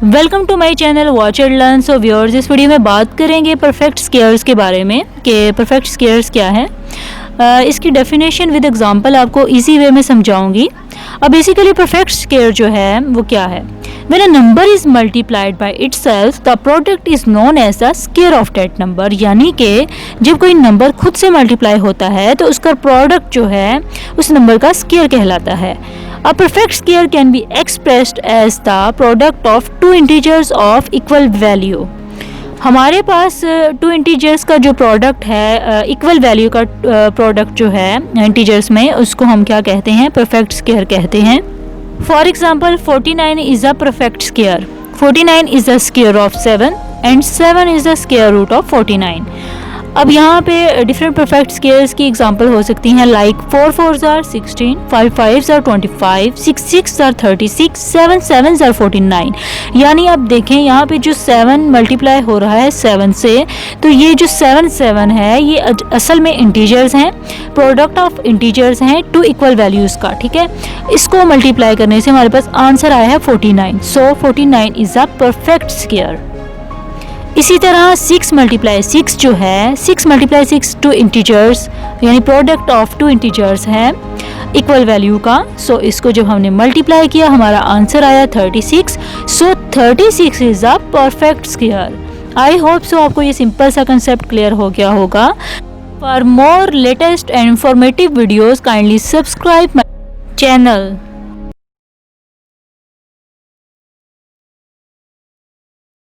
Welcome to my channel watch and learn. So viewers, इस video में बात करेंगे परफेक्ट स्क्वेयर्स के बारे में कि परफेक्ट स्क्वेयर्स क्या है। इसकी डेफिनेशन विद एग्जांपल आपको इजी वे में समझाऊंगी। अब बेसिकली परफेक्ट स्क्वेयर जो है वो क्या है। When a number is multiplied by itself the product is known as the square of that number. यानी कि जब कोई नंबर खुद से मल्टीप्लाई होता है तो उसका प्रोडक्ट जो है उस नंबर का स्क्वेयर कहलाता है। A perfect square can be expressed as the product of two integers of equal value। हमारे पास टू इंटीजर्स का जो प्रोडक्ट है, इक्वल वैल्यू का प्रोडक्ट जो है इंटीजर्स में, उसको हम क्या कहते हैं? परफेक्ट स्क्वेयर कहते हैं। For example 49 is a perfect square. 49 is the square of 7 and 7 is the square root of 49। अब यहाँ पे डिफरेंट परफेक्ट स्क्वेयर्स की एग्जांपल हो सकती हैं, like 4 4s are 16, 5 5s are 25, 6 6s are 36, 7 7s are 49। यानी आप देखें यहाँ पे जो 7 मल्टीप्लाई हो रहा है 7 से, तो ये जो 7 7 है ये असल में इंटीजर्स हैं, प्रोडक्ट ऑफ इंटीजर्स हैं टू इक्वल वैल्यूज़ का। ठीक है, इसको मल्टीप्लाई करने से हमारे पास आंसर आया है 49। सो 49 इज़ अ परफेक्ट स्क्वेयर। इसी तरह 6 मल्टीप्लाई 6 जो है, 6 मल्टीप्लाई 6 टू इंटीजर्स यानी प्रोडक्ट ऑफ टू इंटीजर्स है इक्वल वैल्यू का। सो इसको जब हमने मल्टीप्लाई किया हमारा आंसर आया 36। सो 36 is a perfect square. I hope so आपको ये सिंपल सा कंसेप्ट क्लियर हो गया होगा। For more latest and informative videos kindly subscribe my channel.